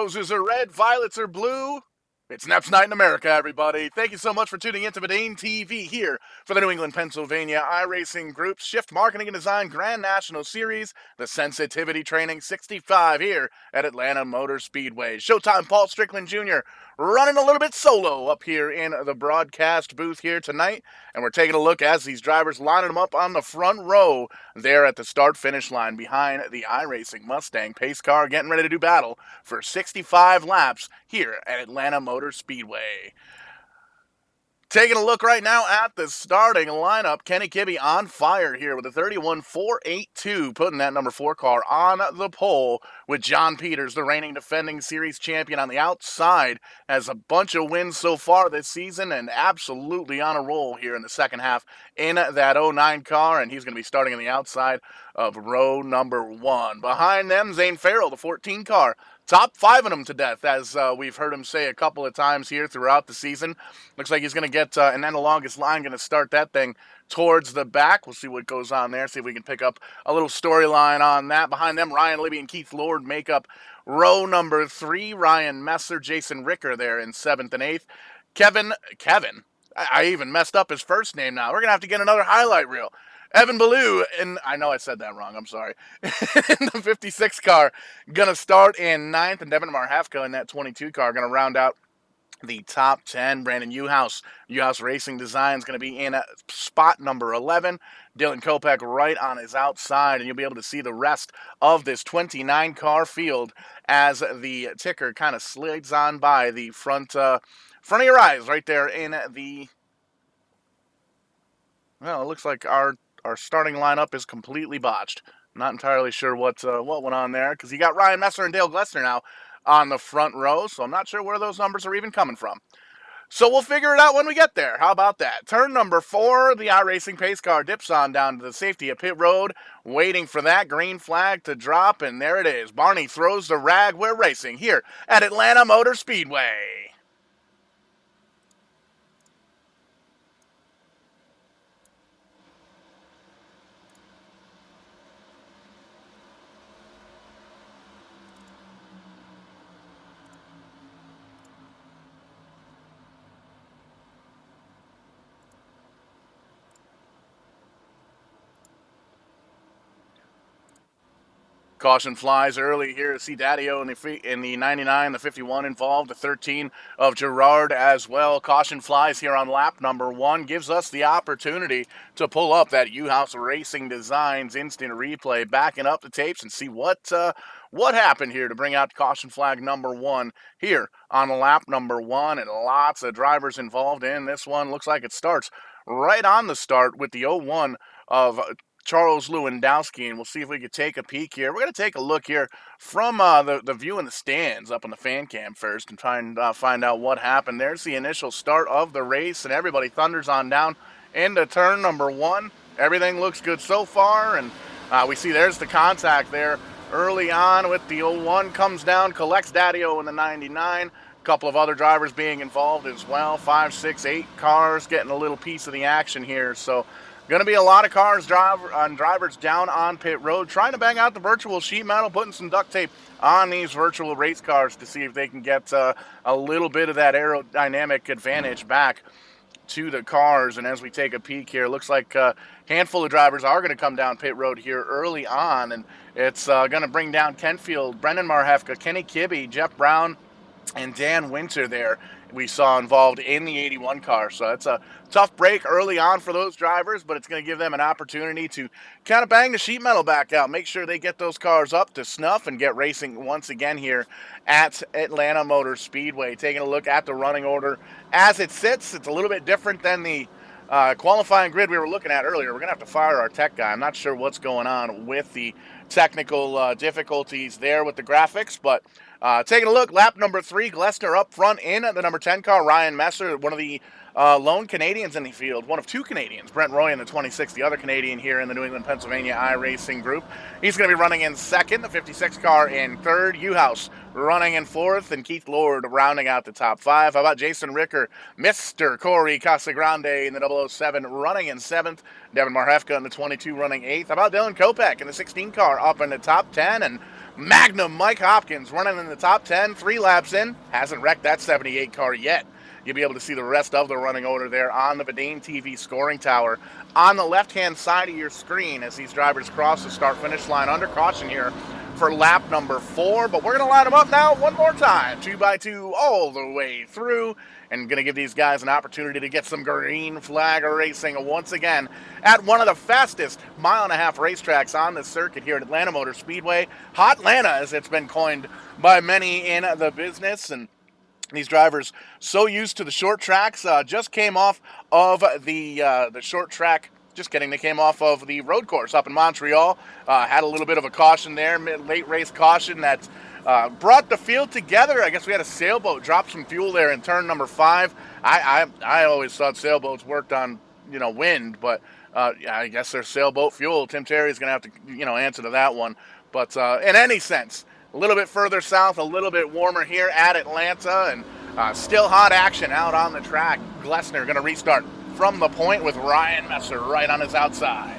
Roses are red, violets are blue. It's Neps Night in America, everybody. Thank you so much for tuning in to Bedane TV here for the New England, Pennsylvania iRacing Group's Shift Marketing and Design Grand National Series, the Sensitivity Training 65 here at Atlanta Motor Speedway. Showtime Paul Strickland Jr. running a little bit solo up here in the broadcast booth here tonight, and we're taking a look as these drivers lining them up on the front row there at the start-finish line behind the iRacing Mustang pace car, getting ready to do battle for 65 laps here at Atlanta Motor Speedway. Taking a look right now at the starting lineup, Kenny Kibbe on fire here with a 31.482, putting that number 4 car on the pole with John Peters, the reigning defending series champion, on the outside. Has a bunch of wins so far this season and absolutely on a roll here in the second half in that 09 car, and he's going to be starting on the outside of row number 1. Behind them, Zane Farrell, the 14 car. Top 5 of them to death, as we've heard him say a couple of times here throughout the season. Looks like he's going to get an analogous line, going to start that thing towards the back. We'll see what goes on there, see if we can pick up a little storyline on that. Behind them, Ryan Libby and Keith Lord make up row number 3. Ryan Messer, Jason Ricker there in 7th and 8th. Kevin, I even messed up his first name now. We're going to have to get another highlight reel. Evan Ballou, and I know I said that wrong, I'm sorry, in the 56 car, going to start in 9th, and Devin Marhafka in that 22 car going to round out the top 10. Brandon Uhouse Racing Design is going to be in spot number 11. Dylan Kopech right on his outside, and you'll be able to see the rest of this 29 car field as the ticker kind of slides on by the front of your eyes right there in the... Well, it looks like our starting lineup is completely botched. Not entirely sure what went on there, because you got Ryan Messer and Dale Glessner now on the front row, so I'm not sure where those numbers are even coming from. So we'll figure it out when we get there. How about that? Turn number 4, the iRacing pace car dips on down to the safety of pit road, waiting for that green flag to drop, and there it is. Barney throws the rag. We're racing here at Atlanta Motor Speedway. Caution flies early here to see Daddio in the 99, the 51 involved, the 13 of Gerard as well. Caution flies here on lap number 1. Gives us the opportunity to pull up that Uhouse Racing Designs instant replay, backing up the tapes and see what happened here to bring out caution flag number 1 here on lap number 1. And lots of drivers involved in this one. Looks like it starts right on the start with the 01 of Charles Lewandowski, and we'll see if we could take a peek here. We're going to take a look here from the view in the stands up on the fan cam first and try and find out what happened. There's the initial start of the race, and everybody thunders on down into turn number 1. Everything looks good so far, and we see there's the contact there early on with the 01. Comes down, collects Daddio in the 99. A couple of other drivers being involved as well. 5, 6, 8 cars getting a little piece of the action here, so going to be a lot of cars drivers down on pit road trying to bang out the virtual sheet metal, putting some duct tape on these virtual race cars to see if they can get a little bit of that aerodynamic advantage back to the cars. And as we take a peek here, looks like a handful of drivers are going to come down pit road here early on, and it's going to bring down Kentfield, Brendan Marhefka, Kenny Kibbe, Jeff Brown, and Dan Winter there we saw involved in the 81 car. So it's a tough break early on for those drivers, but it's going to give them an opportunity to kind of bang the sheet metal back out, make sure they get those cars up to snuff and get racing once again here at Atlanta Motor Speedway. Taking a look at the running order as it sits, it's a little bit different than the qualifying grid we were looking at earlier. We're going to have to fire our tech guy. I'm not sure what's going on with the technical difficulties there with the graphics, but taking a look, lap number 3, Glessner up front in the number 10 car. Ryan Messer, one of the lone Canadians in the field, one of 2 Canadians. Brent Roy in the 26, the other Canadian here in the New England, Pennsylvania iRacing group. He's going to be running in 2nd, the 56 car in 3rd. Uhouse running in 4th, and Keith Lord rounding out the top 5. How about Jason Ricker, Mr. Corey Casagrande in the 007 running in 7th. Devin Marhefka in the 22 running 8th. How about Dylan Kopech in the 16 car up in the top 10, and Magnum Mike Hopkins running in the top 10, 3 laps in. Hasn't wrecked that 78 car yet. You'll be able to see the rest of the running order there on the Verdane TV scoring tower on the left-hand side of your screen as these drivers cross the start-finish line under caution here for lap number 4. But we're going to line them up now one more time, 2 by 2 all the way through, and going to give these guys an opportunity to get some green flag racing once again at one of the fastest mile-and-a-half racetracks on the circuit here at Atlanta Motor Speedway. Hot Atlanta, as it's been coined by many in the business, and these drivers so used to the short tracks, just came off of the short track. Just kidding, they came off of the road course up in Montreal. Had a little bit of a caution there, late race caution that brought the field together. I guess we had a sailboat drop some fuel there in turn number 5. I always thought sailboats worked on wind, but I guess they're sailboat fuel. Tim Terry's going to have to answer to that one. But in any sense, a little bit further south, a little bit warmer here at Atlanta, and still hot action out on the track. Glessner going to restart from the point with Ryan Messer right on his outside.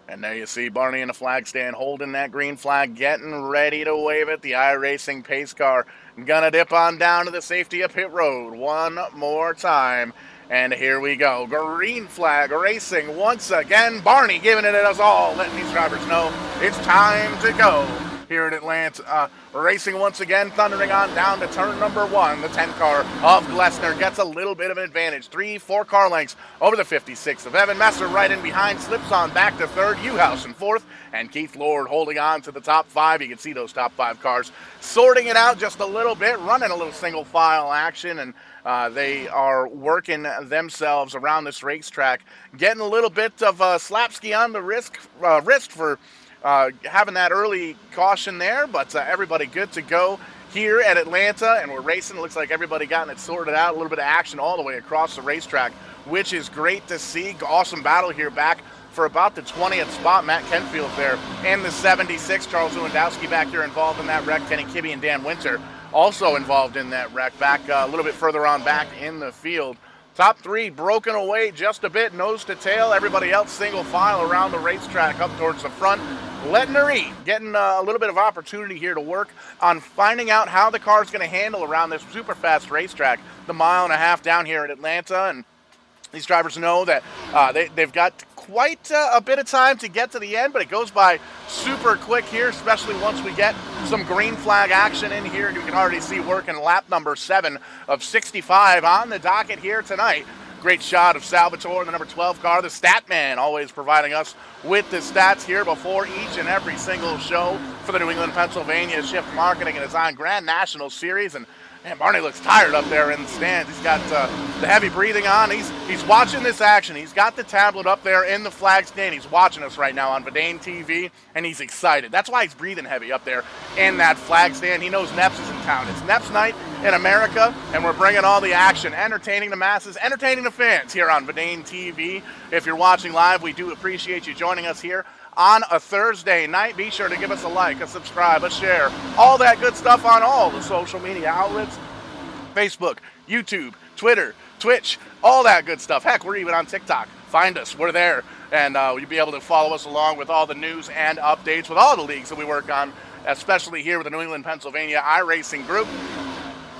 And there you see Barney in the flag stand holding that green flag, getting ready to wave it. The iRacing pace car gonna dip on down to the safety of pit road one more time. And here we go. Green flag racing once again. Barney giving it us all, letting these drivers know it's time to go here at Atlanta. Racing once again, thundering on down to turn number 1. The 10 car of Glessner gets a little bit of an advantage. 3-4 car lengths over the 56 of Evan Messer right in behind. Slips on back to third. Uhouse in fourth. And Keith Lord holding on to the top 5. You can see those top 5 cars sorting it out just a little bit, running a little single file action, and they are working themselves around this racetrack, getting a little bit of slapski on the wrist for having that early caution there, but everybody good to go here at Atlanta, and we're racing. It looks like everybody gotten it sorted out, a little bit of action all the way across the racetrack, which is great to see. Awesome battle here back for about the 20th spot. Matt Kenfield there in the 76. Charles Lewandowski back here involved in that wreck. Kenny Kibbe and Dan Winter also involved in that wreck, back a little bit further on back in the field. Top 3 broken away just a bit, nose to tail. Everybody else single file around the racetrack up towards the front. Letting her eat, getting a little bit of opportunity here to work on finding out how the car's going to handle around this super fast racetrack, the mile-and-a-half down here at Atlanta. And these drivers know that they've got quite a bit of time to get to the end, but it goes by super quick here, especially once we get some green flag action in here. You can already see working lap number 7 of 65 on the docket here tonight. Great shot of Salvatore, the number 12 car, the stat man, always providing us with the stats here before each and every single show for the New England, Pennsylvania Shift Marketing and Design Grand National Series. And man, Barney looks tired up there in the stands. He's got the heavy breathing on. He's watching this action. He's got the tablet up there in the flag stand. He's watching us right now on Verdane TV, and he's excited. That's why he's breathing heavy up there in that flag stand. He knows NEPs is in town. It's NEPs night in America, and we're bringing all the action, entertaining the masses, entertaining the fans here on Verdane TV. If you're watching live, we do appreciate you joining us here on a Thursday night. Be sure to give us a like, a subscribe, a share, all that good stuff on all the social media outlets, Facebook, YouTube, Twitter, Twitch, all that good stuff. Heck, we're even on TikTok. Find us, we're there, and you'll be able to follow us along with all the news and updates with all the leagues that we work on, especially here with the New England, Pennsylvania iRacing Group,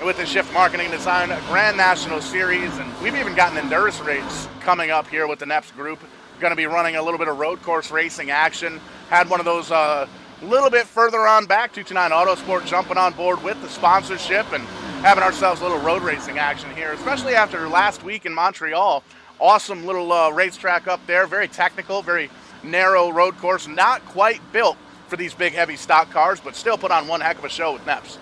with the Shift Marketing Design Grand National Series. And we've even gotten endurance rates coming up here with the NEPs group. Going to be running a little bit of road course racing action. Had one of those a little bit further on back, 229 Autosport jumping on board with the sponsorship and having ourselves a little road racing action here, especially after last week in Montreal. Awesome little racetrack up there, very technical, very narrow road course, not quite built for these big heavy stock cars, but still put on one heck of a show with NEPs.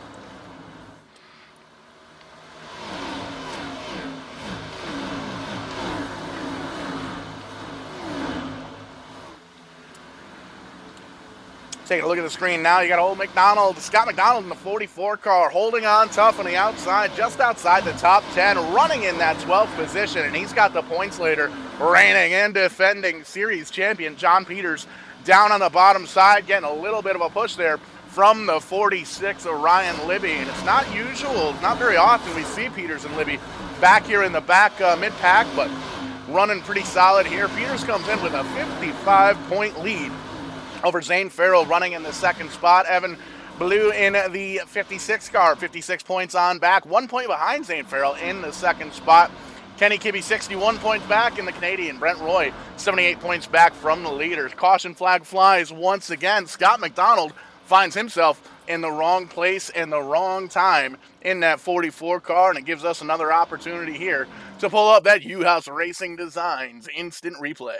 Taking a look at the screen now, you got old McDonald, Scott McDonald in the 44 car, holding on tough on the outside, just outside the top 10, running in that 12th position, and he's got the points leader, reigning and defending series champion John Peters down on the bottom side, getting a little bit of a push there from the 46 of Ryan Libby. And it's not usual, not very often we see Peters and Libby back here in the back mid-pack, but running pretty solid here. Peters comes in with a 55-point lead over Zane Farrell, running in the second spot. Evan Blue in the 56 car, 56 points on back, 1 point behind Zane Farrell in the second spot. Kenny Kibbe 61 points back in the Canadian. Brent Roy 78 points back from the leaders. Caution flag flies once again. Scott McDonald finds himself in the wrong place and the wrong time in that 44 car, and it gives us another opportunity here to pull up that U-House Racing Designs instant replay.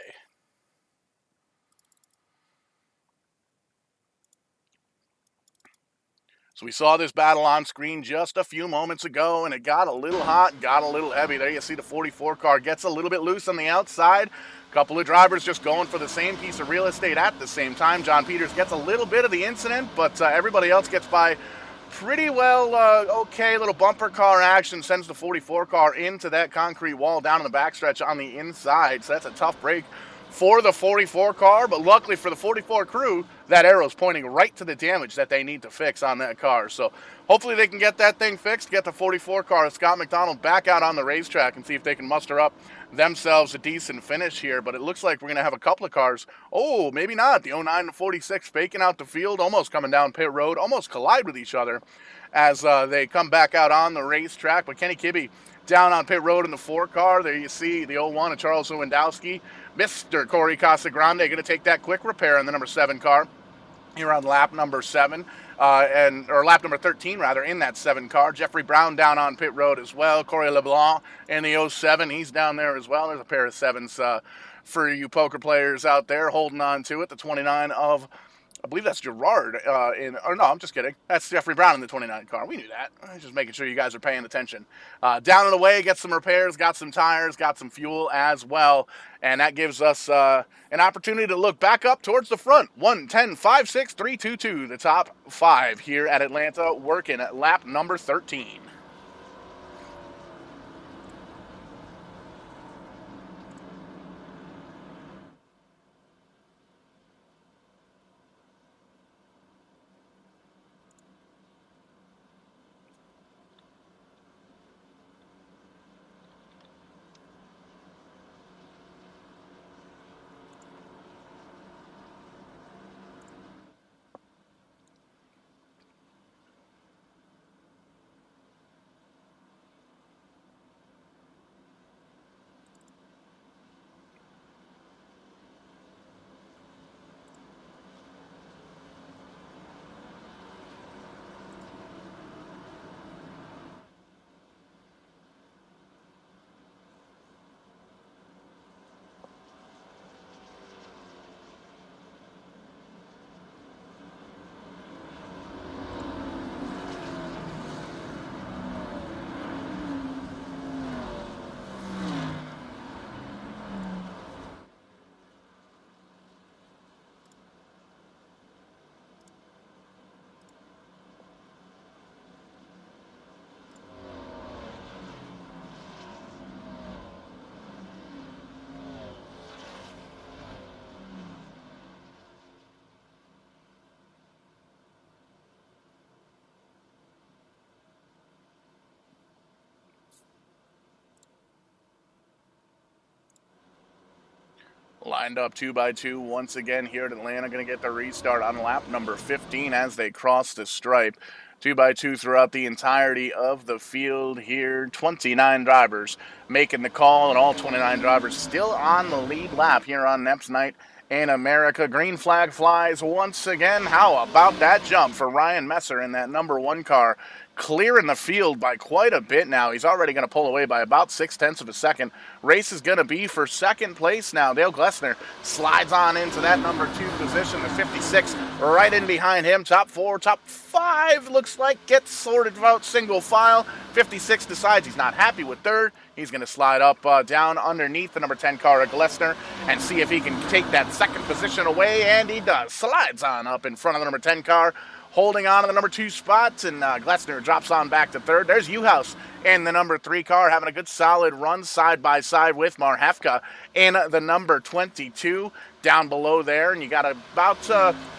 So we saw this battle on screen just a few moments ago, and it got a little hot, got a little heavy. There you see the 44 car gets a little bit loose on the outside. A couple of drivers just going for the same piece of real estate at the same time. John Peters gets a little bit of the incident, but everybody else gets by pretty well. Okay, little bumper car action sends the 44 car into that concrete wall down in the backstretch on the inside. So that's a tough break for the 44 car, but luckily for the 44 crew, that arrow's pointing right to the damage that they need to fix on that car. So hopefully they can get that thing fixed, get the 44 car, Scott McDonald, back out on the racetrack and see if they can muster up themselves a decent finish here. But it looks like we're going to have a couple of cars. Oh, maybe not. The 09 to 46 faking out the field, almost coming down pit road, almost collide with each other as they come back out on the racetrack. But Kenny Kibbe down on pit road in the 4 car. There you see the 01 of Charles Lewandowski. Mr. Corey Casagrande going to take that quick repair on the number 7 car here on lap number 7, or lap number 13 rather, in that 7 car. Jeffrey Brown down on pit road as well. Corey LeBlanc in the 07, he's down there as well. There's a pair of 7s for you poker players out there holding on to it. The 29 of, I believe that's Gerard no, I'm just kidding. That's Jeffrey Brown in the 29 car. We knew that. Just making sure you guys are paying attention. Down and away, get some repairs, got some tires, got some fuel as well. And that gives us an opportunity to look back up towards the front. 1, 10, 5, 6, 3, 2, 2. The top 5 here at Atlanta working at lap number 13. Lined up 2x2 once again here at Atlanta. Going to get the restart on lap number 15 as they cross the stripe. 2x2 throughout the entirety of the field here. 29 drivers making the call, and all 29 drivers still on the lead lap here on NEPs Night in America. Green flag flies once again. How about that jump for Ryan Messer in that number 1 car? Clearing the field by quite a bit now. He's already going to pull away by about 0.6 of a second. Race is going to be for second place now. Dale Glessner slides on into that number 2 position. The 56 right in behind him. Top 4, top 5 looks like gets sorted out single file. 56 decides he's not happy with 3rd. He's going to slide up down underneath the number 10 car of Glessner and see if he can take that 2nd position away, and he does. Slides on up in front of the number 10 car. holding on to the number 2 spot, and Glessner drops on back to third. There's Uhaus in the number 3 car, having a good solid run side by side with Marhefka in the number 22 down below there. And you got about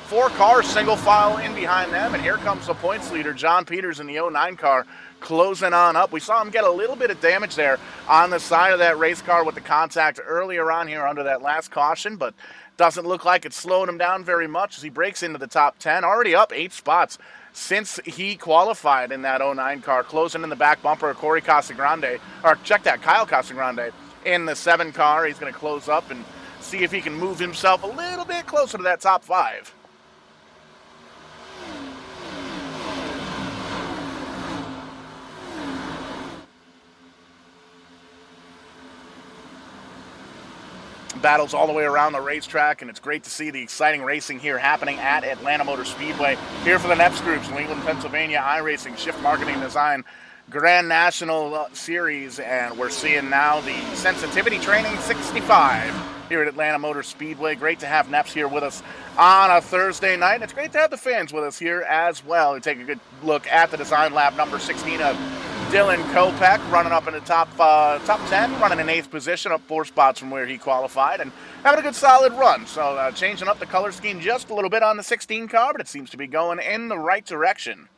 4 cars single file in behind them, and here comes the points leader, John Peters, in the 09 car, closing on up. We saw him get a little bit of damage there on the side of that race car with the contact earlier on here under that last caution, but doesn't look like it's slowing him down very much as he breaks into the top 10, already up 8 spots since he qualified in that 09 car, closing in the back bumper of Kyle Casagrande in the 7 car. He's going to close up and see if he can move himself a little bit closer to that top 5. Battles all the way around the racetrack, and it's great to see the exciting racing here happening at Atlanta Motor Speedway. Here for the NEPs groups, New England, Pennsylvania iRacing, Shift Marketing Design, Grand National Series, and we're seeing now the Sensitivity Training 65 here at Atlanta Motor Speedway. Great to have NEPs here with us on a Thursday night. It's great to have the fans with us here as well. We take a good look at the design lap number 16 of Dylan Kopech, running up in the top 10, running in 8th position, up 4 spots from where he qualified, and having a good solid run. So changing up the color scheme just a little bit on the 16 car, but it seems to be going in the right direction.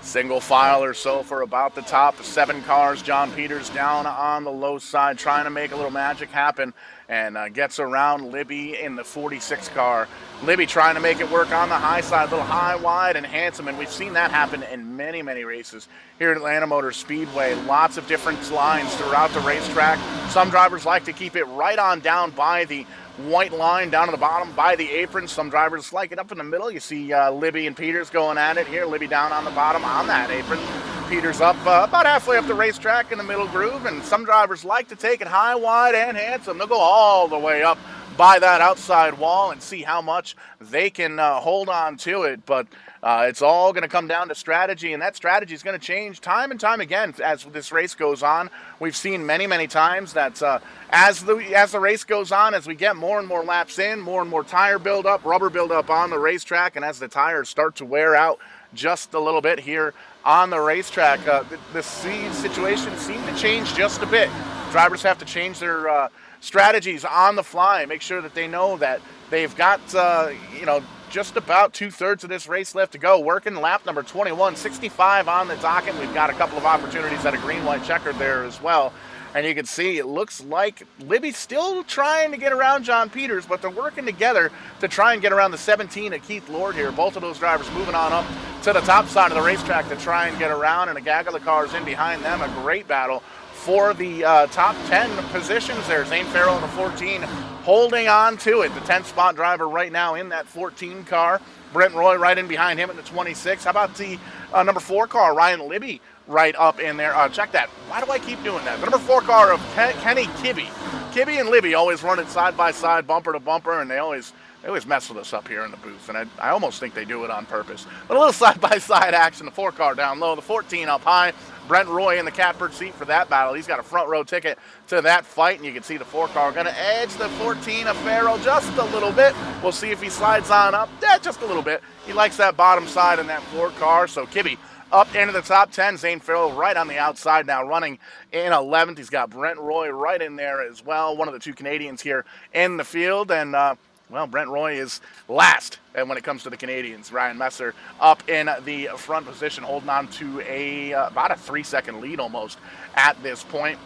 Single file or so for about the top 7 cars. John Peters down on the low side, trying to make a little magic happen, and gets around Libby in the 46 car. Libby trying to make it work on the high side, a little high, wide, and handsome, and we've seen that happen in many, many races here at Atlanta Motor Speedway. Lots of different lines throughout the racetrack. Some drivers like to keep it right on down by the white line down to the bottom by the apron. Some drivers like it up in the middle. You see Libby and Peters going at it here. Libby down on the bottom on that apron. Peters up about halfway up the racetrack in the middle groove, and some drivers like to take it high, wide, and handsome. They'll go all the way up by that outside wall and see how much they can hold on to it. But it's all going to come down to strategy, and that strategy is going to change time and time again as this race goes on. We've seen many, many times that as the race goes on, as we get more and more laps in, more and more tire buildup, rubber buildup on the racetrack, and as the tires start to wear out just a little bit here on the racetrack, the situation seems to change just a bit. Drivers have to change their strategies on the fly, make sure that they know that they've got just about 2/3 of this race left to go. Working lap number 21, 65 on the docket. We've got a couple of opportunities at a green-white checkered there as well. And you can see it looks like Libby's still trying to get around John Peters, but they're working together to try and get around the 17 of Keith Lord here. Both of those drivers moving on up to the top side of the racetrack to try and get around, and a gaggle of cars in behind them. A great battle for the top 10 positions there. Zane Farrell in the 14 holding on to it. The 10th spot driver right now in that 14 car. Brent Roy right in behind him in the 26. How about the number 4 car, Ryan Libby, right up in there? Check that. Why do I keep doing that? The number 4 car of Kenny Kibbe. Kibbe and Libby always running side by side, bumper to bumper, and they always mess with us up here in the booth, and I almost think they do it on purpose. But a little side-by-side action, the 4 car down low, the 14 up high. Brent Roy in the catbird seat for that battle. He's got a front row ticket to that fight, and you can see the 4 car going to edge the 14 of Farrell just a little bit. We'll see if he slides on up. Just a little bit. He likes that bottom side in that 4 car, so Kibbe up into the top 10. Zane Farrell right on the outside now, running in 11th. He's got Brent Roy right in there as well, one of the 2 Canadians here in the field, and Brent Roy is last and when it comes to the Canadians. Ryan Messer up in the front position, holding on to about a 3-second lead almost at this point.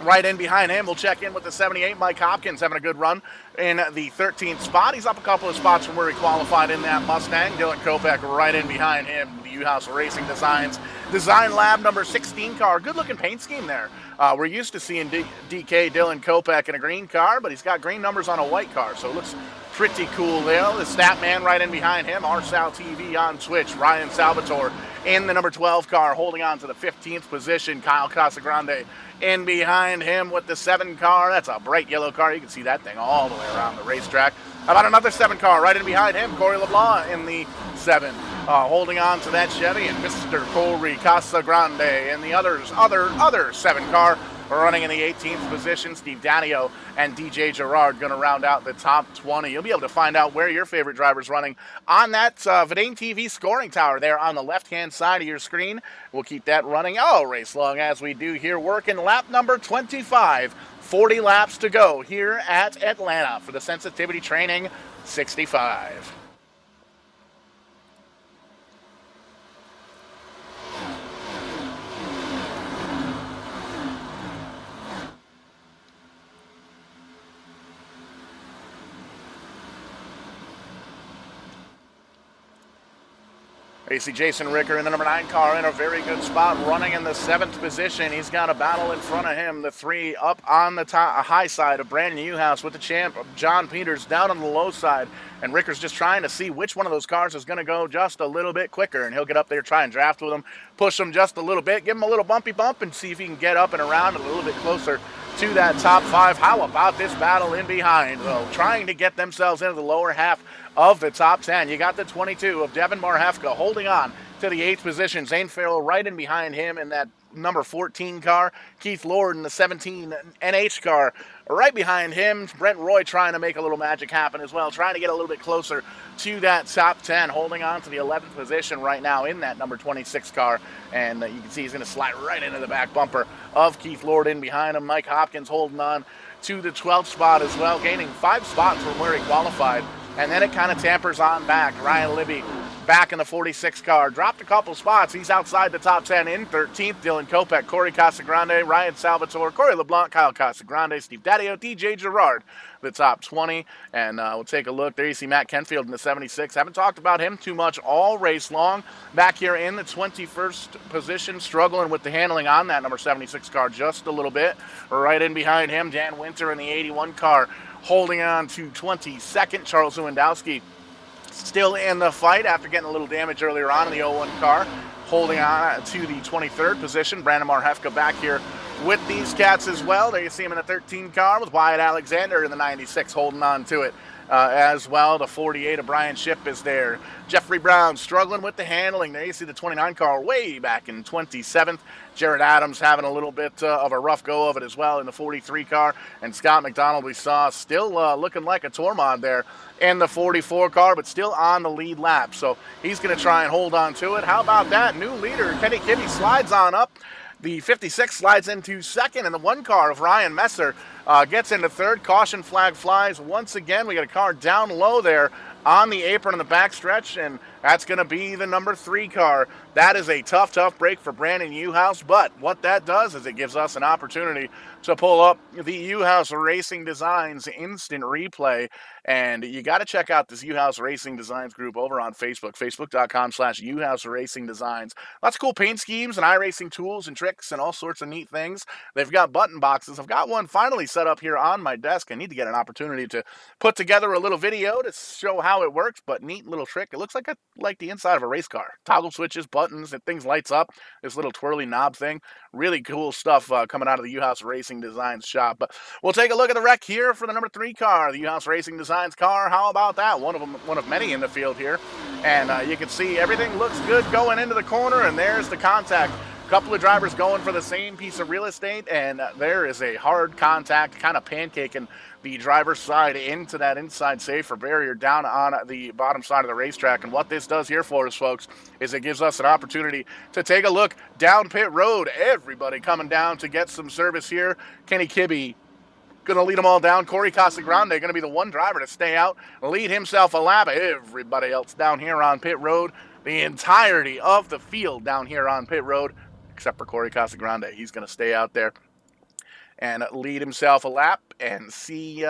Right in behind him, we'll check in with the 78, Mike Hopkins, having a good run in the 13th spot. He's up a couple of spots from where he qualified in that Mustang. Dylan Kopech right in behind him. The Uhaus Racing Design Lab number 16 car. Good looking paint scheme there We're used to seeing DK Dylan Kopech in a green car, but he's got green numbers on a white car, so it looks pretty cool there. The stat man right in behind him, RSal TV on Twitch, Ryan Salvatore in the number 12 car, holding on to the 15th position. Kyle Casagrande in behind him with the 7 car. That's a bright yellow car. You can see that thing all the way around the racetrack. How about another 7 car right in behind him? Corey LeBlanc in the 7, holding on to that Chevy, and Mr. Corey Casagrande in the other 7 car running in the 18th position. Steve Daddio and DJ Gerard going to round out the top 20. You'll be able to find out where your favorite driver's running on that Vidane TV scoring tower there on the left-hand side of your screen. We'll keep that running all race long as we do here, working lap number 25. 40 laps to go here at Atlanta for the Sensitivity Training 65. You see Jason Ricker in the number 9 car in a very good spot, running in the 7th position. He's got a battle in front of him. The 3 up on the high side of Brandon Newhouse with the champ, John Peters, down on the low side. And Ricker's just trying to see which one of those cars is going to go just a little bit quicker. And he'll get up there, try and draft with him, push him just a little bit, give him a little bumpy bump, and see if he can get up and around a little bit closer to that top 5. How about this battle in behind, though? Trying to get themselves into the lower half of the top 10. You got the 22 of Devin Marhefka holding on to the 8th position. Zane Farrell right in behind him in that number 14 car. Keith Lord in the 17 NH car right behind him. Brent Roy trying to make a little magic happen as well, trying to get a little bit closer to that top 10, holding on to the 11th position right now in that number 26 car. And you can see he's going to slide right into the back bumper of Keith Lord in behind him. Mike Hopkins holding on to the 12th spot as well, gaining 5 spots from where he qualified. And then it kind of tampers on back. Ryan Libby back in the 46 car. Dropped a couple spots. He's outside the top 10 in 13th. Dylan Kopech, Corey Casagrande, Ryan Salvatore, Corey LeBlanc, Kyle Casagrande, Steve Daddio, DJ Gerard, the top 20. And we'll take a look. There you see Matt Kenfield in the 76. Haven't talked about him too much all race long. Back here in the 21st position, struggling with the handling on that number 76 car just a little bit. Right in behind him, Dan Winter in the 81 car, holding on to 22nd. Charles Lewandowski still in the fight after getting a little damage earlier on in the 01 car, holding on to the 23rd position. Brandon Marhefka back here with these cats as well. There you see him in the 13 car with Wyatt Alexander in the 96 holding on to it as well. The 48 of Brian Shipp is there. Jeffrey Brown struggling with the handling. There you see the 29 car way back in 27th. Jared Adams having a little bit of a rough go of it as well in the 43 car. And Scott McDonald we saw still looking like a tour mod there in the 44 car, but still on the lead lap. So he's going to try and hold on to it. How about that? New leader, Kenny Kibbe, slides on up. The 56 slides into 2nd, and the 1 car of Ryan Messer gets into 3rd. Caution flag flies once again. We got a car down low there on the apron in the backstretch, and that's going to be the number 3 car. That is a tough break for Brandon Newhouse, but what that does is it gives us an opportunity to pull up the U-House Racing Designs instant replay. And you got to check out this U-House Racing Designs group over on Facebook, facebook.com/U-House Racing Designs. Lots of cool paint schemes and iRacing tools and tricks and all sorts of neat things. They've got button boxes. I've got one finally set up here on my desk. I need to get an opportunity to put together a little video to show how it works, but neat little trick. It looks like the inside of a race car. Toggle switches, buttons, and things lights up. This little twirly knob thing. Really cool stuff coming out of the U-House Racing Designs shop. But we'll take a look at the wreck here for the number 3 car, the U-House Racing Designs car. How about that? One of many in the field here. And you can see everything looks good going into the corner, and there's the contact. Couple of drivers going for the same piece of real estate, and there is a hard contact kind of pancaking the driver's side into that inside safer barrier down on the bottom side of the racetrack. And what this does here for us, folks, is it gives us an opportunity to take a look down pit road. Everybody coming down to get some service here. Kenny Kibbe going to lead them all down. Corey Casagrande going to be the one driver to stay out, lead himself a lap. Everybody else down here on pit road, the entirety of the field down here on pit road, except for Corey Casagrande. He's going to stay out there and lead himself a lap and see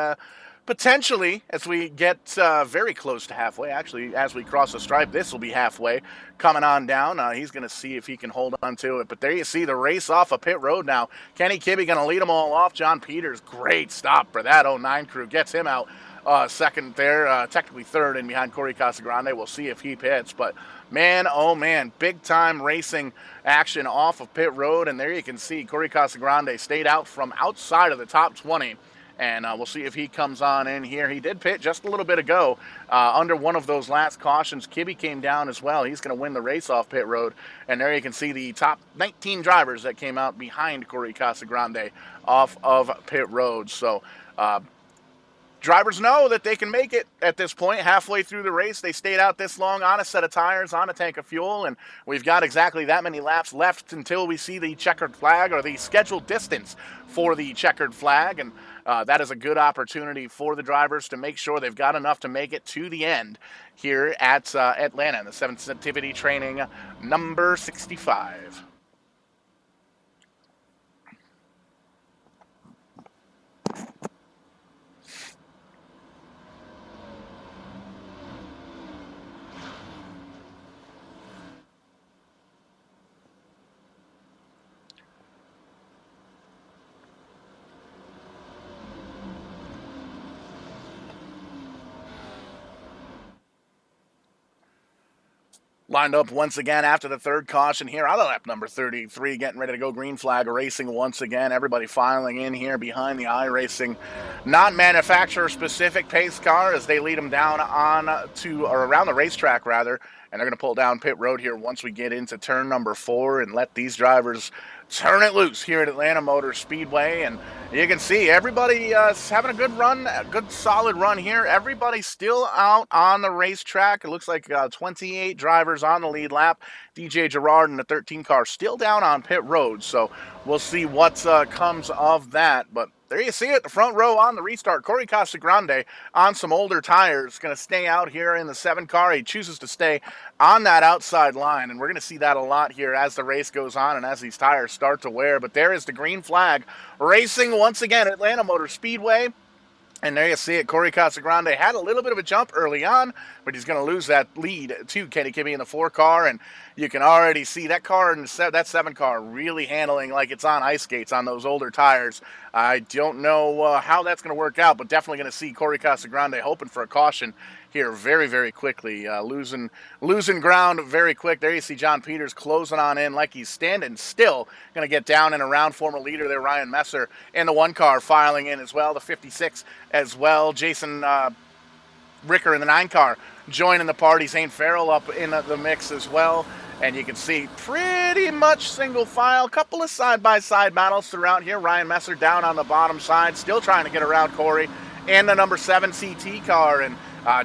Potentially, as we get very close to halfway, actually, as we cross the stripe, this will be halfway. Coming on down, he's going to see if he can hold on to it. But there you see the race off of pit road now. Kenny Kibbe going to lead them all off. John Peters, great stop for that 09 crew. Gets him out second there, technically third in behind Corey Casagrande. We'll see if he pits. But man, oh man, big time racing action off of pit road. And there you can see Corey Casagrande stayed out from outside of the top 20. And we'll see if he comes on in here. He did pit just a little bit ago under one of those last cautions. Kibbe came down as well. He's going to win the race off pit road. And there you can see the top 19 drivers that came out behind Corey Casagrande off of pit road. So drivers know that they can make it at this point. Halfway through the race, they stayed out this long on a set of tires, on a tank of fuel, and we've got exactly that many laps left until we see the checkered flag, or the scheduled distance for the checkered flag. And that is a good opportunity for the drivers to make sure they've got enough to make it to the end here at Atlanta in the sensitivity training number 65. Lined up once again after the third caution here out of lap number 33, getting ready to go green flag racing once again. Everybody filing in here behind the iRacing non-manufacturer specific pace car as they lead them down on to, or around the racetrack rather, and they're going to pull down pit road here once we get into turn number 4 and let these drivers turn it loose here at Atlanta Motor Speedway. And you can see everybody having a good run, a good solid run here. Everybody's still out on the racetrack. It looks like 28 drivers on the lead lap. DJ Girard in the 13 car still down on pit road, so we'll see what comes of that. But there you see it, the front row on the restart. Corey Casagrande on some older tires, going to stay out here in the 7 car. He chooses to stay on that outside line, and we're going to see that a lot here as the race goes on and as these tires start to wear. But there is the green flag racing once again at Atlanta Motor Speedway. And there you see it. Corey Casagrande had a little bit of a jump early on, but he's going to lose that lead to Kenny Kibbe in the 4 car. And you can already see that car and that 7 car really handling like it's on ice skates on those older tires. I don't know how that's going to work out, but definitely going to see Corey Casagrande hoping for a caution here very, very quickly. Losing ground very quick. There you see John Peters closing on in like he's standing still. Going to get down and around former leader there, Ryan Messer, in the 1 car filing in as well. The 56 as well. Jason Ricker in the 9 car joining the party. Zane Farrell up in the mix as well. And you can see pretty much single file. Couple of side-by-side battles throughout here. Ryan Messer down on the bottom side, still trying to get around Corey and the number 7 CT car. And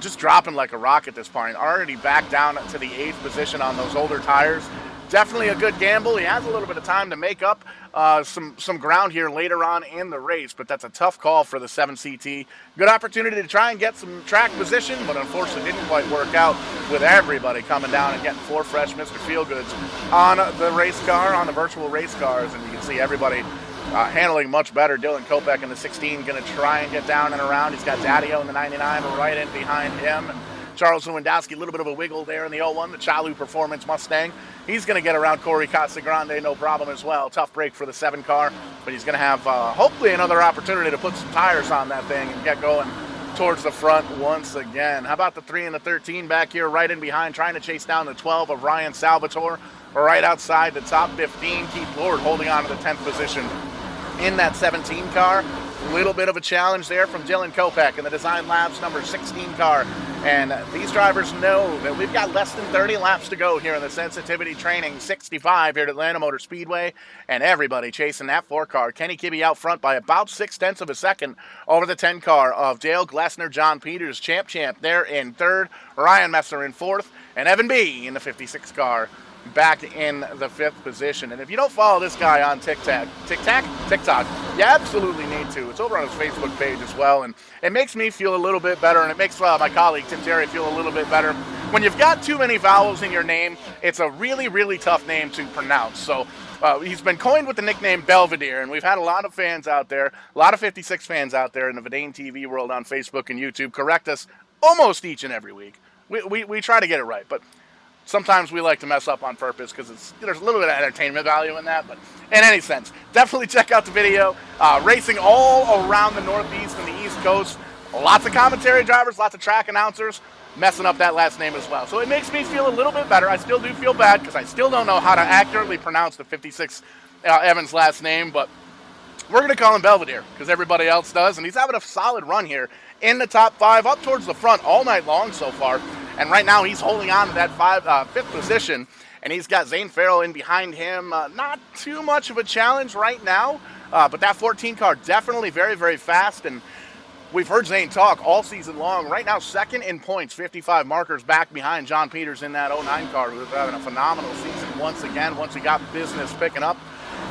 just dropping like a rock at this point. Already back down to the 8th position on those older tires. Definitely a good gamble. He has a little bit of time to make up some ground here later on in the race, but that's a tough call for the 7 CT. Good opportunity to try and get some track position, but unfortunately didn't quite work out with everybody coming down and getting 4 fresh Mr. Feelgoods on the race car, on the virtual race cars, and you can see everybody handling much better. Dylan Kopech in the 16 going to try and get down and around. He's got Daddio in the 99 right in behind him. And Charles Lewandowski, a little bit of a wiggle there in the 01, the Chalu Performance Mustang. He's going to get around Corey Casagrande, no problem as well. Tough break for the 7 car, but he's going to have hopefully another opportunity to put some tires on that thing and get going towards the front once again. How about the 3 and the 13 back here right in behind, trying to chase down the 12 of Ryan Salvatore right outside the top 15. Keith Lord holding on to the 10th position in that 17 car. A little bit of a challenge there from Dylan Kopech in the Design Labs number 16 car. And these drivers know that we've got less than 30 laps to go here in the Sensitivity Training 65 here at Atlanta Motor Speedway. And everybody chasing that 4 car. Kenny Kibbe out front by about 0.6 of a second over the 10 car of Dale Glessner, John Peters, Champ there in 3rd, Ryan Messer in 4th, and Evan B in the 56 car back in the 5th position. And if you don't follow this guy on TikTok, you absolutely need to. It's over on his Facebook page as well, and it makes me feel a little bit better, and it makes my colleague Tim Terry feel a little bit better when you've got too many vowels in your name, it's a really, really tough name to pronounce. So he's been coined with the nickname Belvedere, and we've had a lot of fans out there, a lot of 56 fans out there in the Verdane TV world on Facebook and YouTube correct us almost each and every week. We try to get it right, but sometimes we like to mess up on purpose because there's a little bit of entertainment value in that. But in any sense, definitely check out the video. Racing all around the Northeast and the East Coast. Lots of commentary drivers, lots of track announcers messing up that last name as well. So it makes me feel a little bit better. I still do feel bad because I still don't know how to accurately pronounce the 56 Evans last name, but we're going to call him Belvedere because everybody else does, and he's having a solid run here in the top 5, up towards the front all night long so far. And right now he's holding on to that 5th position, and he's got Zane Farrell in behind him. Not too much of a challenge right now, but that 14 car definitely very, very fast, and we've heard Zane talk all season long. Right now, second in points, 55 markers back behind John Peters in that 09 car, who's having a phenomenal season once again, once he got business picking up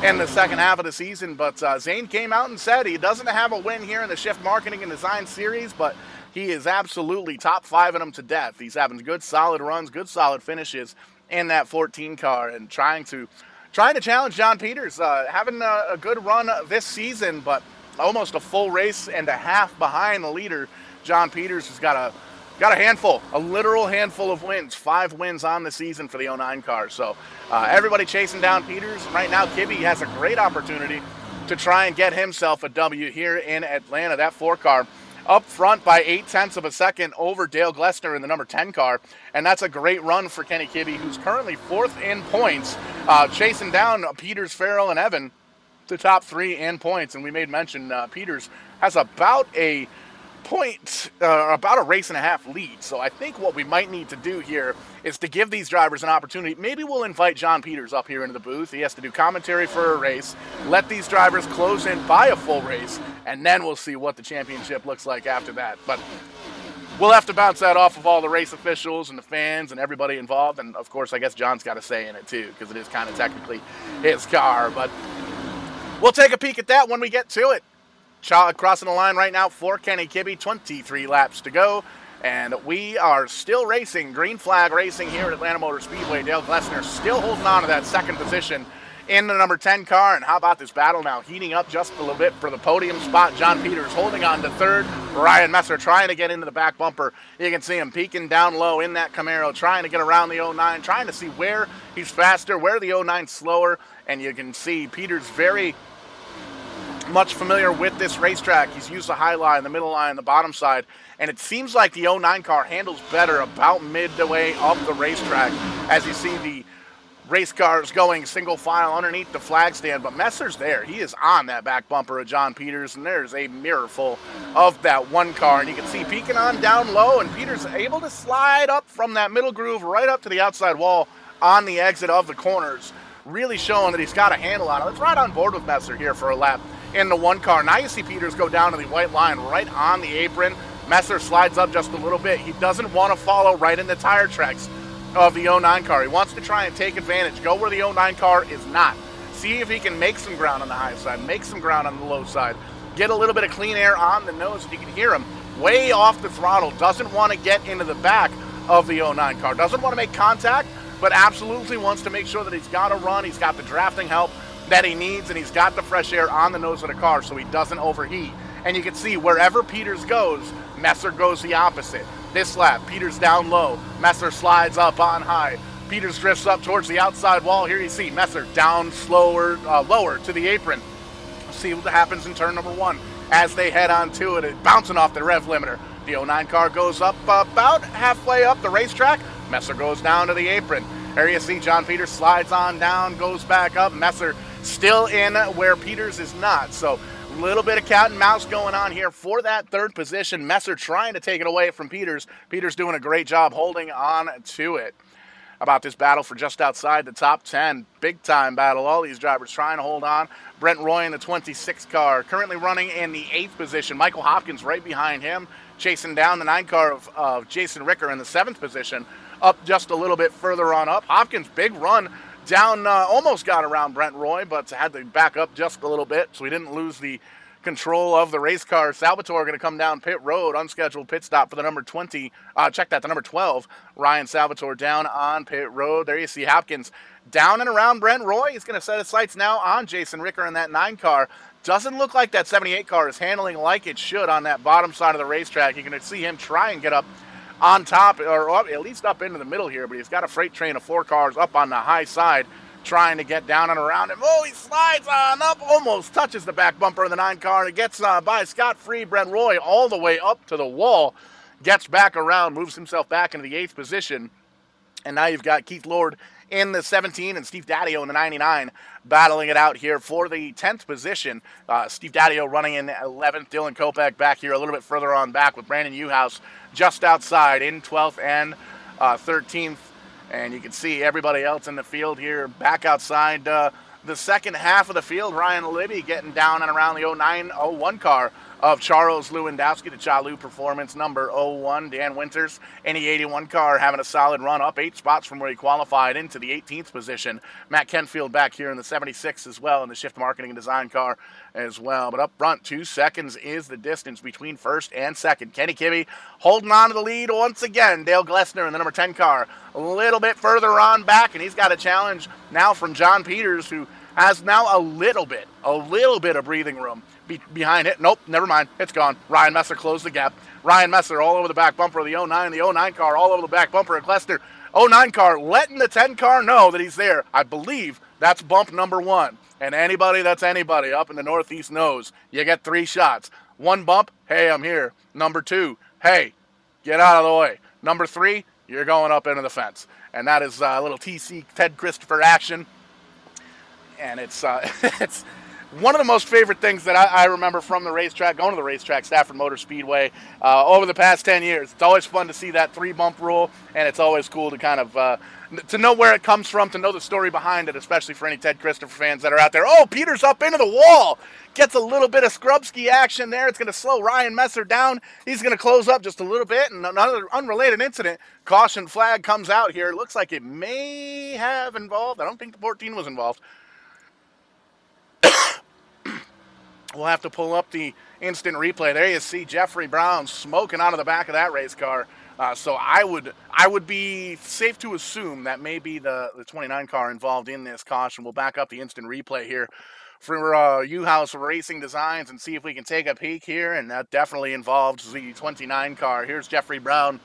in the second half of the season. But Zane came out and said he doesn't have a win here in the Shift Marketing and Design Series, but he is absolutely top 5 in them to death. He's having good, solid runs, good, solid finishes in that 14 car, and trying to challenge John Peters. Having a good run this season, but almost a full race and a half behind the leader. John Peters has got a handful, a literal handful of wins, 5 wins on the season for the 09 car. So everybody chasing down Peters. Right now, Kibbe has a great opportunity to try and get himself a W here in Atlanta. That 4 car up front by 0.8 of a second over Dale Glessner in the number 10 car. And that's a great run for Kenny Kibbe, who's currently 4th in points, chasing down Peters, Farrell, and Evan, the top 3 in points. And we made mention Peters has about a race and a half lead. So I think what we might need to do here is to give these drivers an opportunity. Maybe we'll invite John Peters up here into the booth. He has to do commentary for a race, let these drivers close in by a full race, and then we'll see what the championship looks like after that. But we'll have to bounce that off of all the race officials and the fans and everybody involved. And of course, I guess John's got a say in it too, because it is kind of technically his car. But we'll take a peek at that when we get to it. Crossing the line right now for Kenny Kibbe, 23 laps to go, and we are still racing, green flag racing here at Atlanta Motor Speedway. Dale Glessner still holding on to that 2nd position in the number 10 car, and how about this battle now heating up just a little bit for the podium spot. John Peters holding on to 3rd, Ryan Messer trying to get into the back bumper. You can see him peeking down low in that Camaro, trying to get around the 09, trying to see where he's faster, where the 09's slower, and you can see Peters very much familiar with this racetrack. He's used the high line, the middle line, the bottom side, and it seems like the 09 car handles better about midway up the racetrack as you see the race cars going single file underneath the flag stand. But Messer's there. He is on that back bumper of John Peters, and there's a mirror full of that 1 car, and you can see peeking on down low, and Peters able to slide up from that middle groove right up to the outside wall on the exit of the corners, really showing that he's got a handle on it. Let's ride on board with Messer here for a lap in the 1 car. Now you see Peters go down to the white line right on the apron. Messer slides up just a little bit. He doesn't want to follow right in the tire tracks of the 09 car. He wants to try and take advantage, go where the 09 car is not. See if he can make some ground on the high side, make some ground on the low side, get a little bit of clean air on the nose. You can hear him way off the throttle. Doesn't want to get into the back of the 09 car. Doesn't want to make contact, but absolutely wants to make sure that he's got a run. He's got the drafting help that he needs, and he's got the fresh air on the nose of the car so he doesn't overheat. And you can see wherever Peters goes, Messer goes the opposite. This lap, Peters down low, Messer slides up on high. Peters drifts up towards the outside wall. Here you see Messer down lower to the apron. See what happens in turn number 1 as they head on to it, bouncing off the rev limiter. The 09 car goes up about halfway up the racetrack. Messer goes down to the apron. There you see John Peters slides on down, goes back up. Messer still in where Peters is not. So a little bit of cat and mouse going on here for that 3rd position. Messer trying to take it away from Peters. Peters doing a great job holding on to it. About this battle for just outside the top 10. Big time battle. All these drivers trying to hold on. Brent Roy in the 26 car, currently running in the 8th position. Michael Hopkins right behind him, chasing down the 9 car of Jason Ricker in the 7th position. Up just a little bit further on up. Hopkins, big run down, almost got around Brent Roy, but had to back up just a little bit, so he didn't lose the control of the race car. Salvatore going to come down pit road, unscheduled pit stop for the number 20. Check that, the number 12, Ryan Salvatore down on pit road. There you see Hopkins down and around Brent Roy. He's going to set his sights now on Jason Ricker in that 9 car. Doesn't look like that 78 car is handling like it should on that bottom side of the racetrack. You're going to see him try and get up on top, or up, at least up into the middle here, but he's got a freight train of 4 cars up on the high side trying to get down and around him. Oh, he slides on up, almost touches the back bumper of the 9 car, and it gets by scot-free. Brent Roy all the way up to the wall, gets back around, moves himself back into the 8th position, and now you've got Keith Lord in the 17 and Steve Daddio in the 99 battling it out here for the 10th position. Steve Daddio running in 11th. Dylan Kopech back here a little bit further on back with Brandon Uhouse just outside in 12th and 13th. And you can see everybody else in the field here back outside the second half of the field. Ryan Libby getting down and around the 09-01 car of Charles Lewandowski, the Chalu Performance number 01. Dan Winters in the 81 car having a solid run up 8 spots from where he qualified into the 18th position. Matt Kenfield back here in the 76 as well in the Shift Marketing and Design car as well. But up front, 2 seconds is the distance between first and second. Kenny Kibbe holding on to the lead once again. Dale Glessner in the number 10 car a little bit further on back, and he's got a challenge now from John Peters, who has now a little bit of breathing room behind it. Nope, never mind. It's gone. Ryan Messer closed the gap. Ryan Messer all over the back bumper of the 09. The 09 car all over the back bumper of Glessner. 09 car letting the 10 car know that he's there. I believe that's bump number 1. And anybody that's anybody up in the Northeast knows you get 3 shots. 1 bump, hey, I'm here. Number 2, hey, get out of the way. Number 3, you're going up into the fence. And that is a little TC Ted Christopher action. And it's it's one of the most favorite things that I remember from the racetrack, going to the racetrack, Stafford Motor Speedway, over the past 10 years. It's always fun to see that 3-bump rule, and it's always cool to kind of to know where it comes from, to know the story behind it, especially for any Ted Christopher fans that are out there. Oh, Peter's up into the wall. Gets a little bit of Skrubski action there. It's going to slow Ryan Messer down. He's going to close up just a little bit, and another unrelated incident. Caution flag comes out here. It looks like it may have involved. I don't think the 14 was involved. We'll have to pull up the instant replay. There you see Jeffrey Brown smoking out of the back of that race car. So I would be safe to assume that maybe the 29 car involved in this caution. We'll back up the instant replay here for U-House Racing Designs and see if we can take a peek here. And that definitely involved the 29 car. Here's Jeffrey Brown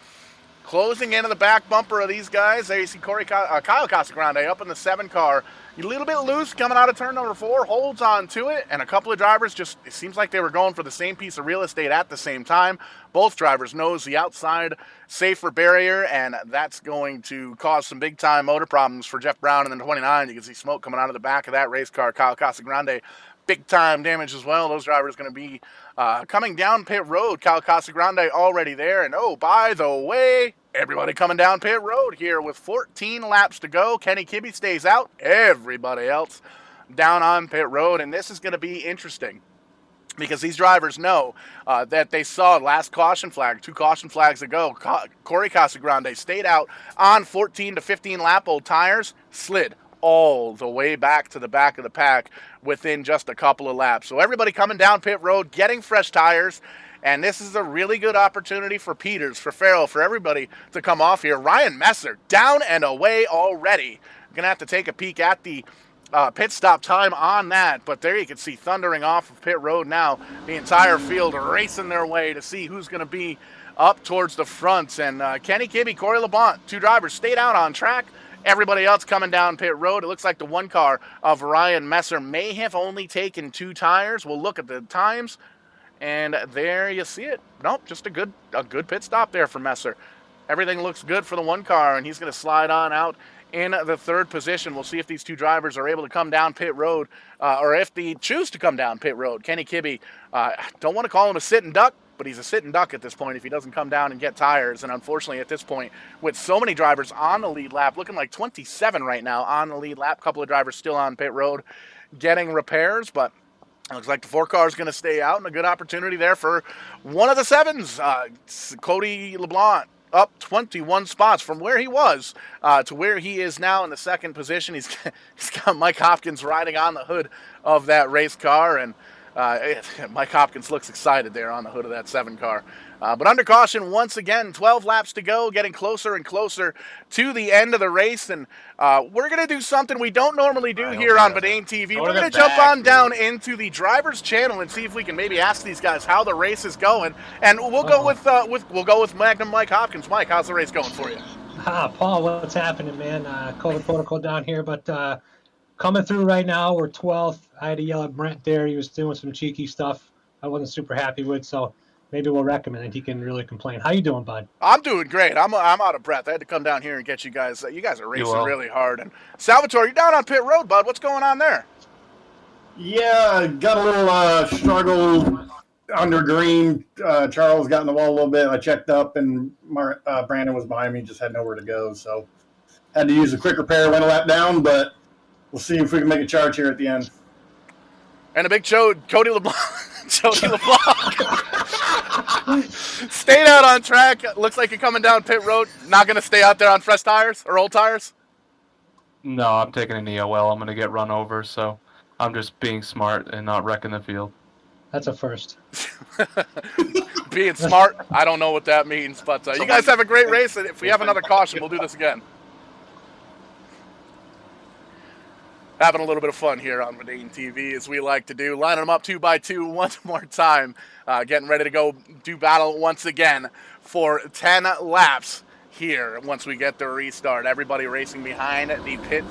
closing into the back bumper of these guys. There you see Kyle Casagrande up in the 7 car. A little bit loose coming out of turn number 4, holds on to it, and a couple of drivers just, it seems like they were going for the same piece of real estate at the same time. Both drivers nose the outside safer barrier, and that's going to cause some big-time motor problems for Jeff Brown in the 29. You can see smoke coming out of the back of that race car. Kyle Casagrande, big-time damage as well. Those drivers going to be coming down pit road. Kyle Casagrande already there, and oh, by the way, everybody coming down pit road here with 14 laps to go. Kenny Kibbe stays out. Everybody else down on pit road. And this is going to be interesting because these drivers know that they saw last caution flag, 2 caution flags ago. Corey Casagrande stayed out on 14 to 15 lap old tires, slid all the way back to the back of the pack within just a couple of laps. So everybody coming down pit road, getting fresh tires. And this is a really good opportunity for Peters, for Farrell, for everybody to come off here. Ryan Messer down and away already. Going to have to take a peek at the pit stop time on that. But there you can see thundering off of pit road now. The entire field racing their way to see who's going to be up towards the fronts. And Kenny Kibbe, Corey LeBlanc, 2 drivers stayed out on track. Everybody else coming down pit road. It looks like the 1 car of Ryan Messer may have only taken 2 tires. We'll look at the times. And there you see it. Nope, just a good pit stop there for Messer. Everything looks good for the 1 car, and he's going to slide on out in the 3rd position. We'll see if these 2 drivers are able to come down pit road, or if they choose to come down pit road. Kenny Kibbe, don't want to call him a sitting duck, but he's a sitting duck at this point if he doesn't come down and get tires. And unfortunately at this point, with so many drivers on the lead lap, looking like 27 right now on the lead lap, couple of drivers still on pit road getting repairs, but looks like the 4 car is going to stay out, and a good opportunity there for one of the 7s. Cody LeBlanc up 21 spots from where he was to where he is now in the 2nd position. He's got Mike Hopkins riding on the hood of that race car, and Mike Hopkins looks excited there on the hood of that 7 car. But under caution once again, 12 laps to go, getting closer and closer to the end of the race. And we're going to do something we don't normally do here on Verdane TV. We're going to jump on down into the driver's channel and see if we can maybe ask these guys how the race is going. And we'll go with Magnum Mike Hopkins. Mike, how's the race going for you? Paul, what's happening, man? COVID protocol down here, but coming through right now. We're 12th. I had to yell at Brent there. He was doing some cheeky stuff I wasn't super happy with, so maybe we'll recommend it. He can really complain. How you doing, bud? I'm doing great. I'm out of breath. I had to come down here and get you guys. You guys are racing really hard. And Salvatore, you're down on pit road, bud. What's going on there? Yeah, got a little struggle under green. Charles got in the wall a little bit. I checked up, and Brandon was behind me. Just had nowhere to go, so had to use a quick repair. Went a lap down, but we'll see if we can make a charge here at the end. And a big Cody LeBlanc. Cody LeBlanc stayed out on track. Looks like you're coming down pit road. Not going to stay out there on fresh tires or old tires? No, I'm taking an EOL. I'm going to get run over, so I'm just being smart and not wrecking the field. That's a first. Being smart, I don't know what that means, but you guys have a great race, and if we have another caution, we'll do this again. Having a little bit of fun here on Verdane TV, as we like to do. Lining them up 2 by 2 one more time. Getting ready to go do battle once again for 10 laps here once we get the restart. Everybody racing behind the pit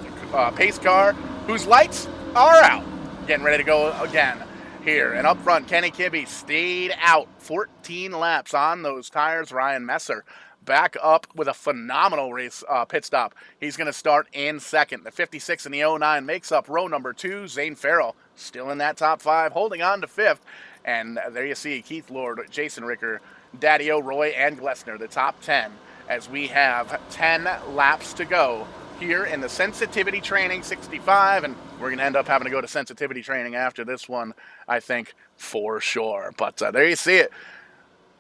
pace car, whose lights are out. Getting ready to go again here. And up front, Kenny Kibbe stayed out 14 laps on those tires. Ryan Messer back up with a phenomenal race pit stop. He's going to start in second. The 56 and the 09 makes up row number 2. Zane Farrell still in that top 5, holding on to 5th. And there you see Keith Lord, Jason Ricker, Daddy Roy, and Glessner, the top 10, as we have 10 laps to go here in the sensitivity training 65. And we're going to end up having to go to sensitivity training after this one, I think, for sure. But there you see it.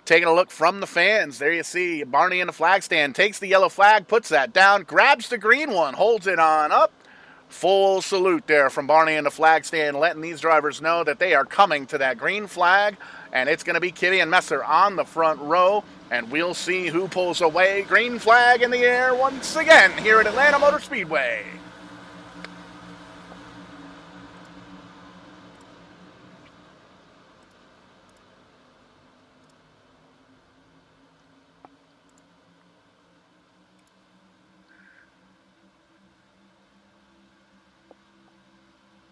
Taking a look from the fans, there you see Barney in the flag stand, takes the yellow flag, puts that down, grabs the green one, holds it on up. Full salute there from Barney in the flag stand, letting these drivers know that they are coming to that green flag, and it's going to be Kibbe and Messer on the front row, and we'll see who pulls away. Green flag in the air once again here at Atlanta Motor Speedway.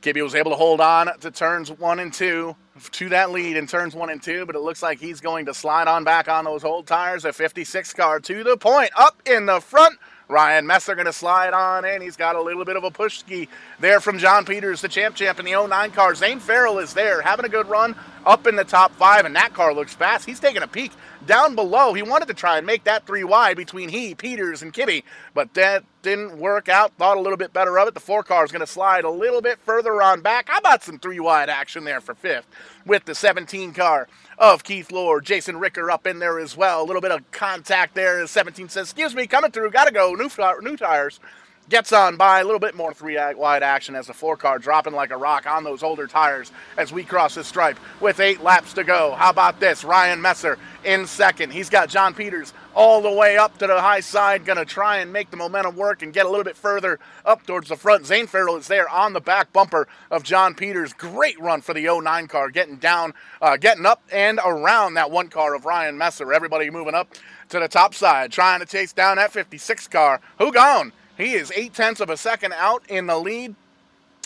Kibbe was able to hold on to turns 1 and 2, to that lead in turns 1 and 2, but it looks like he's going to slide on back on those old tires. A 56 car to the point, up in the front. Ryan Messer going to slide on in. He's got a little bit of a push ski there from John Peters, the champ in the 09 car. Zane Farrell is there, having a good run up in the top 5, and that car looks fast. He's taking a peek down below. He wanted to try and make that 3 wide between Peters, and Kibbe, but that didn't work out. Thought a little bit better of it. The 4 car is going to slide a little bit further on back. How about some 3 wide action there for 5th with the 17 car of Keith Lord. Jason Ricker up in there as well. A little bit of contact there. 17 says, excuse me, coming through, gotta go, new tires. Gets on by a little bit more 3 wide action as the 4 car dropping like a rock on those older tires as we cross the stripe with 8 laps to go. How about this? Ryan Messer in second. He's got John Peters all the way up to the high side, going to try and make the momentum work and get a little bit further up towards the front. Zane Farrell is there on the back bumper of John Peters. Great run for the 09 car, getting down, getting up and around that 1 car of Ryan Messer. Everybody moving up to the top side, trying to chase down that 56 car. Who gone? He is 0.8 of a second out in the lead,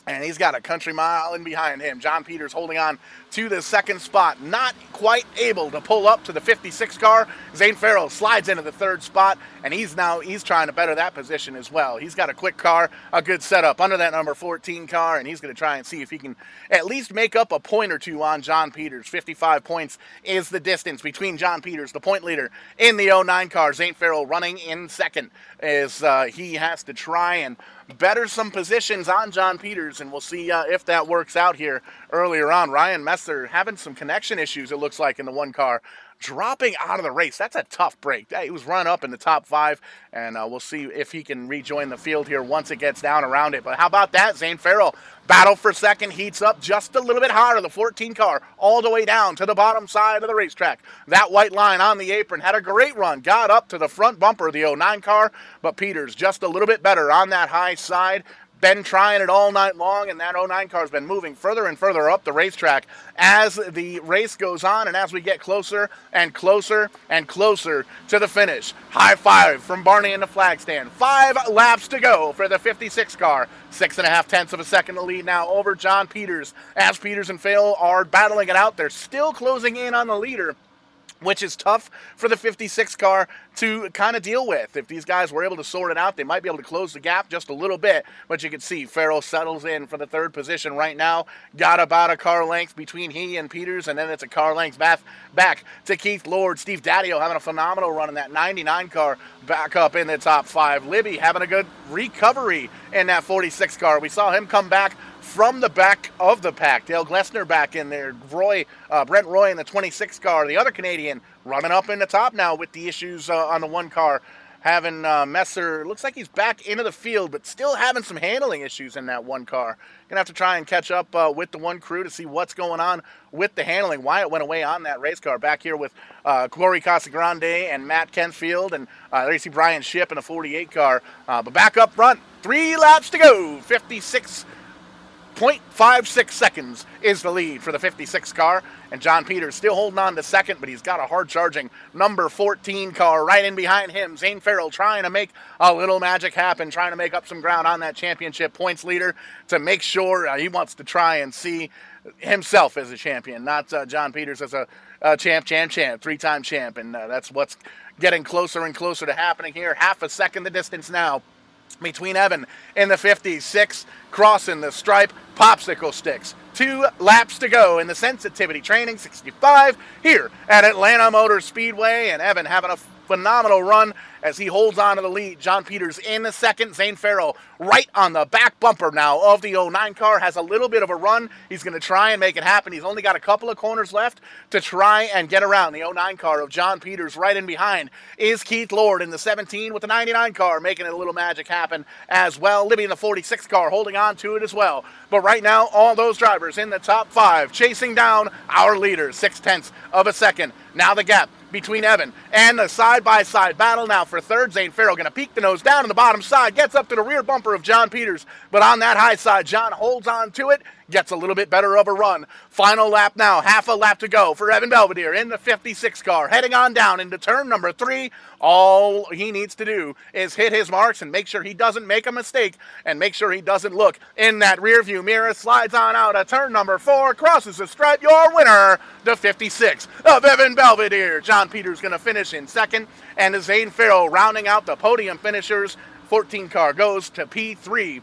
and he's got a country mile in behind him. John Peters holding on to the second spot, not quite able to pull up to the 56 car. Zane Farrell slides into the 3rd spot, and he's trying to better that position as well. He's got a quick car, a good setup under that number 14 car, and he's going to try and see if he can at least make up a point or 2 on John Peters. 55 points is the distance between John Peters, the point leader in the 09 car. Zane Farrell running in second as he has to try and better some positions on John Peters, and we'll see if that works out here earlier on. Ryan Messer having some connection issues, it looks like, in the 1 car, dropping out of the race. That's a tough break. He was run up in the top 5, and we'll see if he can rejoin the field here once it gets down around it. But how about that? Zane Farrell, battle for second, heats up just a little bit higher. The 14 car all the way down to the bottom side of the racetrack. That white line on the apron had a great run, got up to the front bumper of the 09 car, but Peters just a little bit better on that high side. Been trying it all night long, and that 09 car's been moving further and further up the racetrack as the race goes on and as we get closer and closer and closer to the finish. High five from Barney in the flag stand. 5 laps to go for the 56 car. 6.5 tenths of a second to lead now over John Peters. As Peters and Fail are battling it out, they're still closing in on the leader, which is tough for the 56 car to kind of deal with. If these guys were able to sort it out, they might be able to close the gap just a little bit, but you can see Farrell settles in for the 3rd position right now. Got about a car length between he and Peters, and then it's a car length back to Keith Lord. Steve Daddio having a phenomenal run in that 99 car, back up in the top 5. Libby having a good recovery in that 46 car. We saw him come back from the back of the pack. Dale Glessner back in there. Brent Roy in the 26 car. The other Canadian running up in the top now with the issues on the 1 car. Having Messer, looks like he's back into the field, but still having some handling issues in that 1 car. Gonna have to try and catch up with the 1 crew to see what's going on with the handling, why it went away on that race car. Back here with Corey Casagrande and Matt Kenfield, and there you see Brian Shipp in a 48 car. But back up front, 3 laps to go. 56.56 seconds is the lead for the 56 car, and John Peters still holding on to second, but he's got a hard-charging number 14 car right in behind him. Zane Farrell trying to make a little magic happen, trying to make up some ground on that championship points leader to make sure he wants to try and see himself as a champion, not John Peters as a champ, 3-time champ, and that's what's getting closer and closer to happening here. Half a second the distance now between Evan in the 56, crossing the stripe, popsicle sticks. 2 laps to go in the sensitivity training 65 here at Atlanta Motor Speedway, and Evan having a phenomenal run as he holds on to the lead. John Peters in the second. Zane Farrell right on the back bumper now of the 09 car, has a little bit of a run. He's going to try and make it happen. He's only got a couple of corners left to try and get around the 09 car of John Peters. Right in behind is Keith Lord in the 17 with the 99 car, making a little magic happen as well. Libby in the 46 car holding on to it as well. But right now, all those drivers in the top 5 chasing down our leader, 6 tenths of a second. Now the gap between Evan and the side-by-side battle now for third. Zane Farrell going to peek the nose down on the bottom side, gets up to the rear bumper of John Peters, but on that high side, John holds on to it, gets a little bit better of a run. Final lap now, half a lap to go for Evan Belvedere in the 56 car, heading on down into turn number 3. All he needs to do is hit his marks and make sure he doesn't make a mistake and make sure he doesn't look in that rear view mirror. Slides on out of turn number 4, crosses the stripe. Your winner, the 56 of Evan Belvedere. John Peters going to finish in second, and Zane Farrell rounding out the podium finishers. 14 car goes to P3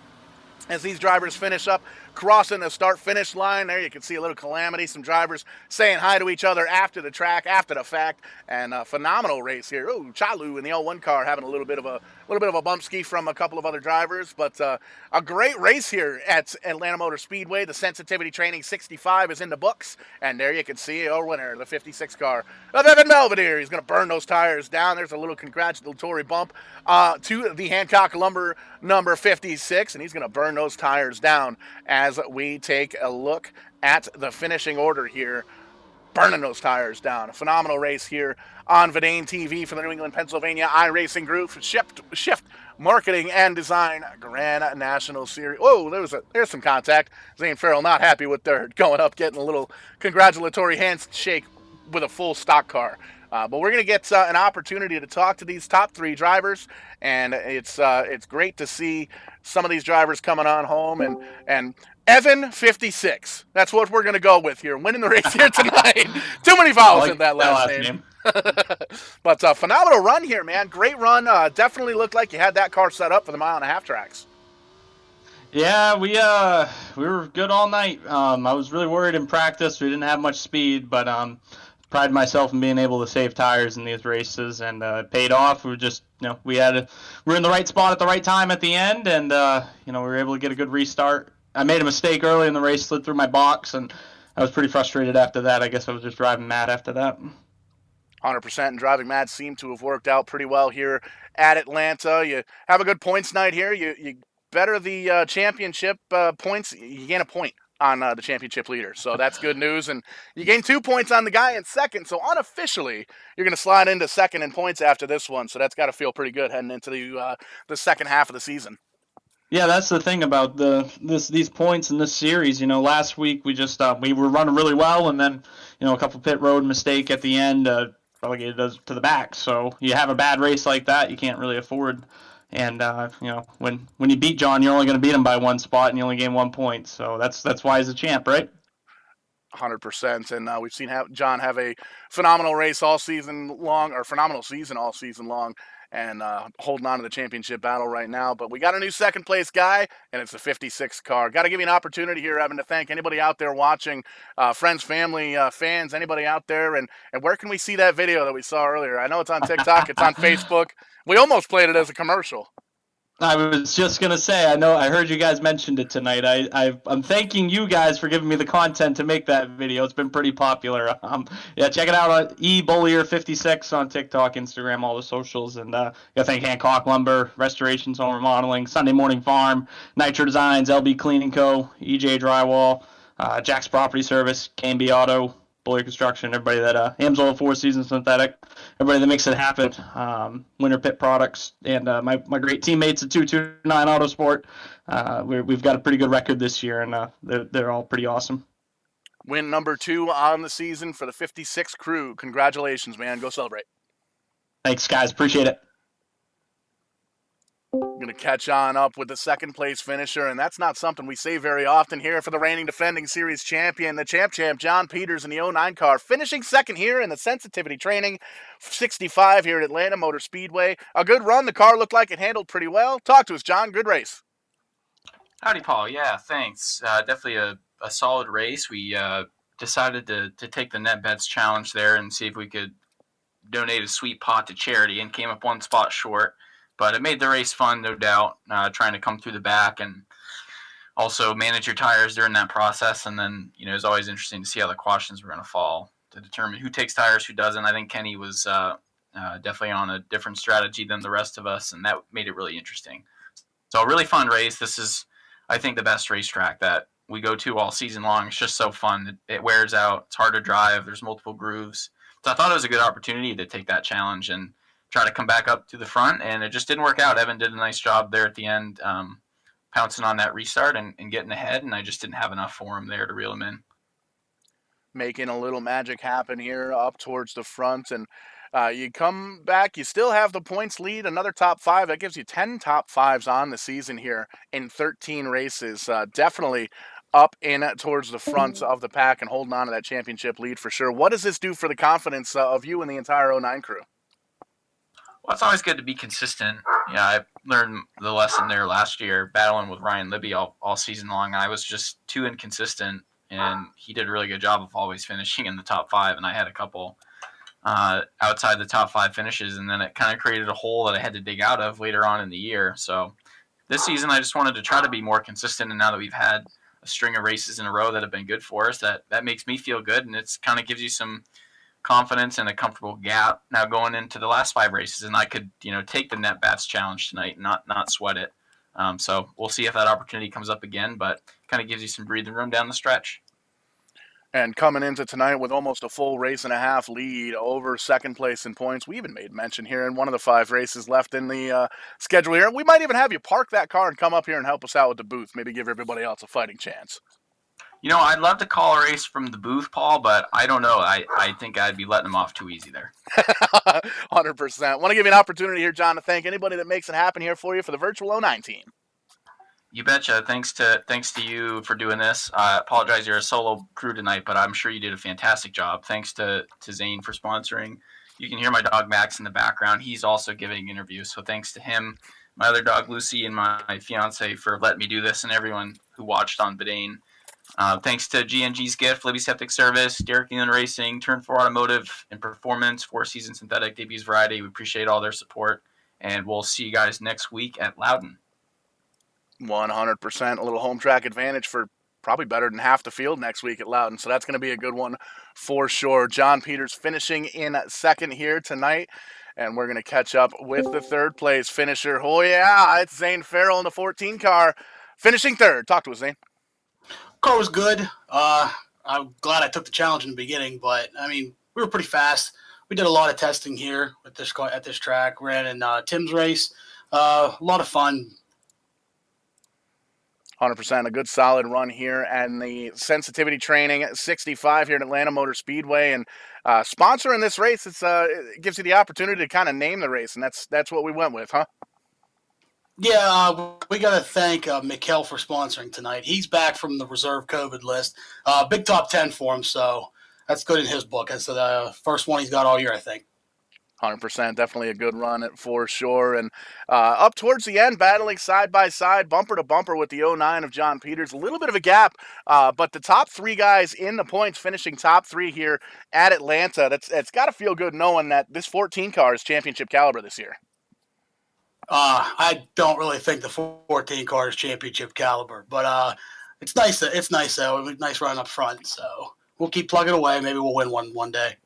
as these drivers finish up, crossing the start-finish line. There you can see a little calamity. Some drivers saying hi to each other after the track, after the fact, and a phenomenal race here. Oh, Chalu in the L1 car having a little bit of a bump ski from a couple of other drivers, but a great race here at Atlanta Motor Speedway. The sensitivity training 65 is in the books, and there you can see our winner, the 56 car of Evan Belvedere. He's going to burn those tires down. There's a little congratulatory bump to the Hancock Lumber number 56, and he's going to burn those tires down as we take a look at the finishing order here. Burning those tires down. A phenomenal race here on Vidane TV for the New England, Pennsylvania iRacing Group. Shift Marketing and Design Grand National Series. Oh, there's some contact. Zane Farrell not happy with their going up, getting a little congratulatory handshake with a full stock car. But we're going to get an opportunity to talk to these top 3 drivers, and it's great to see some of these drivers coming on home, and Evan 56. That's what we're going to go with here, winning the race here tonight. Too many vowels in that last name. But phenomenal run here, man. Great run. Definitely looked like you had that car set up for the 1.5-mile tracks. Yeah, we were good all night. I was really worried in practice. We didn't have much speed, but pride myself in being able to save tires in these races, and it paid off. We were just, we were in the right spot at the right time at the end, and we were able to get a good restart. I made a mistake early in the race, slid through my box, and I was pretty frustrated after that. I guess I was just driving mad after that. 100%, and driving mats seem to have worked out pretty well here at Atlanta. You have a good points night here. You better the championship points. You gain a point on the championship leader, so that's good news. And you gain 2 points on the guy in second, so unofficially you're going to slide into second in points after this one. So that's got to feel pretty good heading into the second half of the season. Yeah, that's the thing about these points in this series. Last week we just we were running really well, and then a couple pit road mistake at the end relegated us to the back. So you have a bad race like that, you can't really afford. And when you beat John, you're only going to beat him by 1 spot, and you only gain 1 point. So that's why he's a champ, right? 100%, and we've seen John have a phenomenal race all season long, or phenomenal season all season long, and holding on to the championship battle right now. But we got a new second place guy, and it's the 56 car. Got to give you an opportunity here, Evan, to thank anybody out there watching, friends, family, fans, anybody out there, and where can we see that video that we saw earlier? I know it's on TikTok, it's on Facebook. We almost played it as a commercial. I was just gonna say, I heard you guys mentioned it tonight. I'm thanking you guys for giving me the content to make that video. It's been pretty popular. Yeah, check it out on eBullier56 on TikTok, Instagram, all the socials, and gotta thank Hancock Lumber, Restorations Home Remodeling, Sunday Morning Farm, Nitro Designs, LB Cleaning Co., EJ Drywall, Jack's Property Service, K&B Auto, Bullier Construction, everybody that Amsoil 4Season Synthetic, everybody that makes it happen. Winter Pit Products, and my great teammates at 229 Autosport. We've got a pretty good record this year, and they're all pretty awesome. Win number 2 on the season for the 56 crew. Congratulations, man. Go celebrate. Thanks, guys. Appreciate it. Going to catch on up with the second place finisher, and that's not something we say very often here for the reigning defending series champion, the champ John Peters in the 09 car, finishing second here in the sensitivity training 65 here at Atlanta Motor Speedway. A good run. The car looked like it handled pretty well. Talk to us, John. Good race. Howdy, Paul. Yeah, thanks. Definitely a solid race. We decided to take the Net Bets challenge there and see if we could donate a sweet pot to charity, and came up 1 spot short. But it made the race fun, no doubt, trying to come through the back and also manage your tires during that process. And then, it's always interesting to see how the cautions were going to fall to determine who takes tires, who doesn't. I think Kenny was definitely on a different strategy than the rest of us, and that made it really interesting. So a really fun race. This is, I think, the best racetrack that we go to all season long. It's just so fun. It wears out. It's hard to drive. There's multiple grooves. So I thought it was a good opportunity to take that challenge and try to come back up to the front, and it just didn't work out. Evan did a nice job there at the end, pouncing on that restart and getting ahead, and I just didn't have enough for him there to reel him in. Making a little magic happen here up towards the front, and you come back, you still have the points lead, another top 5. That gives you 10 top 5s on the season here in 13 races. Definitely up in towards the front of the pack and holding on to that championship lead for sure. What does this do for the confidence of you and the entire 09 crew? Well, it's always good to be consistent. I learned the lesson there last year, battling with Ryan Libby all season long. I was just too inconsistent, and he did a really good job of always finishing in the top 5, and I had a couple outside the top 5 finishes, and then it kind of created a hole that I had to dig out of later on in the year. So this season I just wanted to try to be more consistent, and now that we've had a string of races in a row that have been good for us, that makes me feel good, and it's kind of gives you some confidence and a comfortable gap now going into the last 5 races, and I could take the Net Bats challenge tonight and not sweat it. So we'll see if that opportunity comes up again, but kind of gives you some breathing room down the stretch. And coming into tonight with almost a full race and a half lead over second place in points. We even made mention here in one of the 5 races left in the schedule here. We might even have you park that car and come up here and help us out with the booth, maybe give everybody else a fighting chance. I'd love to call a race from the booth, Paul, but I don't know. I think I'd be letting them off too easy there. 100%. Want to give you an opportunity here, John, to thank anybody that makes it happen here for you for the virtual 09 team. You betcha. Thanks to you for doing this. I apologize you're a solo crew tonight, but I'm sure you did a fantastic job. Thanks to Zane for sponsoring. You can hear my dog Max in the background. He's also giving interviews, so thanks to him. My other dog Lucy and my fiance for letting me do this, and everyone who watched on Bedane. Thanks to GNG's Gift, Libby Septic Service, Derek Nealon Racing, Turn 4 Automotive and Performance, 4Season Synthetic, Debuts Variety. We appreciate all their support, and we'll see you guys next week at Loudon. 100%. A little home track advantage for probably better than half the field next week at Loudon. So that's going to be a good one for sure. John Peters finishing in second here tonight. And we're going to catch up with the third place finisher. Oh, yeah, it's Zane Farrell in the 14 car finishing third. Talk to us, Zane. Car was good. I'm glad I took the challenge in the beginning, but, I mean, we were pretty fast. We did a lot of testing here at this track. Ran in Tim's race. A lot of fun. 100%, a good solid run here, and the sensitivity training 65 here at Atlanta Motor Speedway, and sponsoring this race, it gives you the opportunity to kind of name the race, and that's what we went with, huh? Yeah, we got to thank Mikkel for sponsoring tonight. He's back from the reserve COVID list. Big top 10 for him, so that's good in his book. That's the first one he's got all year, I think. 100%, definitely a good run for sure. And up towards the end, battling side by side, bumper to bumper with the 09 of John Peters. A little bit of a gap, but the top three guys in the points finishing top three here at Atlanta. It's got to feel good knowing that this 14 car is championship caliber this year. I don't really think the 14 car is championship caliber, but it's nice. It's nice though. Nice run up front. So we'll keep plugging away. Maybe we'll win one day.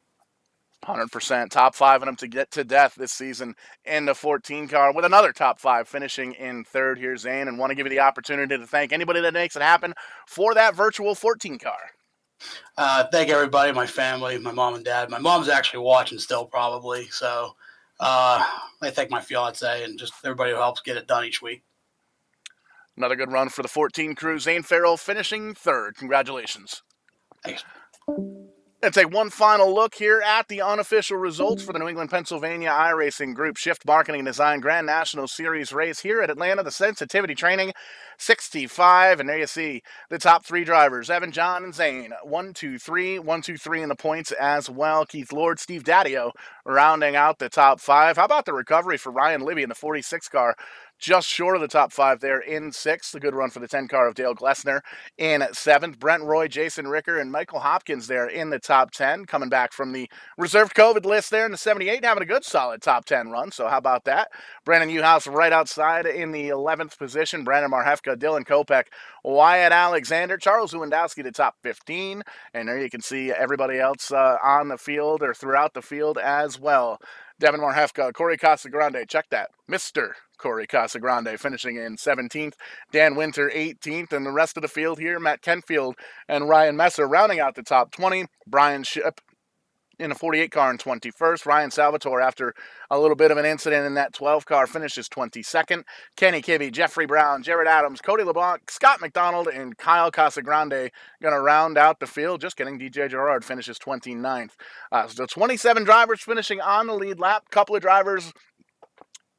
100%. Top five in them to get to death this season in the 14 car with another top five finishing in third here, Zane, and want to give you the opportunity to thank anybody that makes it happen for that virtual 14 car. Thank everybody, my family, my mom and dad. My mom's actually watching still probably. So I thank my fiance and just everybody who helps get it done each week. Another good run for the 14 crew. Zane Farrell finishing third. Congratulations. Thanks. Let's take one final look here at the unofficial results for the New England, Pennsylvania iRacing Group Shift Marketing and Design Grand National Series race here at Atlanta. The sensitivity training 65, and there you see the top three drivers, Evan, John, and Zane. 1, 2, 3 in the points as well. Keith Lord, Steve Daddio rounding out the top five. How about the recovery for Ryan Libby in the 46 car? Just short of the top five there in sixth. A good run for the 10 car of Dale Glessner in seventh. Brent Roy, Jason Ricker, and Michael Hopkins there in the top 10. Coming back from the reserved COVID list there in the 78, having a good solid top 10 run. So how about that? Brandon Newhouse right outside in the 11th position. Brandon Marhefka, Dylan Kopech, Wyatt Alexander, Charles Lewandowski to top 15. And there you can see everybody else on the field or throughout the field as well. Devin Marhefka, Corey Casagrande, check that. Mr. Corey Casagrande finishing in 17th. Dan Winter 18th. And the rest of the field here, Matt Kenfield and Ryan Messer rounding out the top 20. Brian Shipp in a 48 car in 21st. Ryan Salvatore, after a little bit of an incident in that 12 car, finishes 22nd. Kenny Kibbe, Jeffrey Brown, Jared Adams, Cody LeBlanc, Scott McDonald, and Kyle Casagrande going to round out the field. Just kidding. DJ Gerard finishes 29th. So 27 drivers finishing on the lead lap. Couple of drivers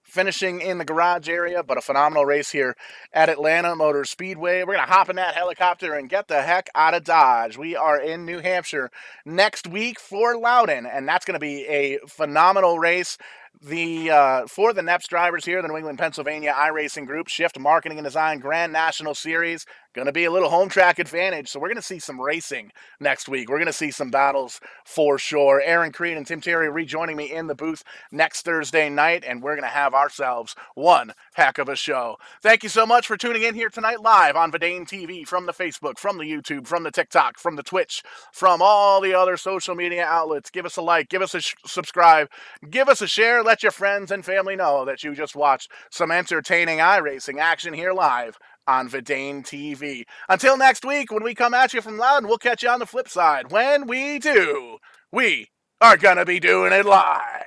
finishing in the garage area, but a phenomenal race here at Atlanta Motor Speedway. We're going to hop in that helicopter and get the heck out of Dodge. We are in New Hampshire next week for Loudon, and that's going to be a phenomenal race. For the NEPs drivers here, the New England, Pennsylvania iRacing Group Shift Marketing and Design Grand National Series, going to be a little home track advantage. So we're going to see some racing next week. We're going to see some battles for sure. Aaron Creed and Tim Terry rejoining me in the booth next Thursday night, and we're going to have ourselves one heck of a show. Thank you so much for tuning in here tonight live on Vidane TV, from the Facebook, from the YouTube, from the TikTok, from the Twitch, from all the other social media outlets. Give us a like, give us a subscribe, give us a share. Let your friends and family know that you just watched some entertaining iRacing action here live on Vidane TV. Until next week, when we come at you from Loudon, we'll catch you on the flip side. When we do, we are going to be doing it live.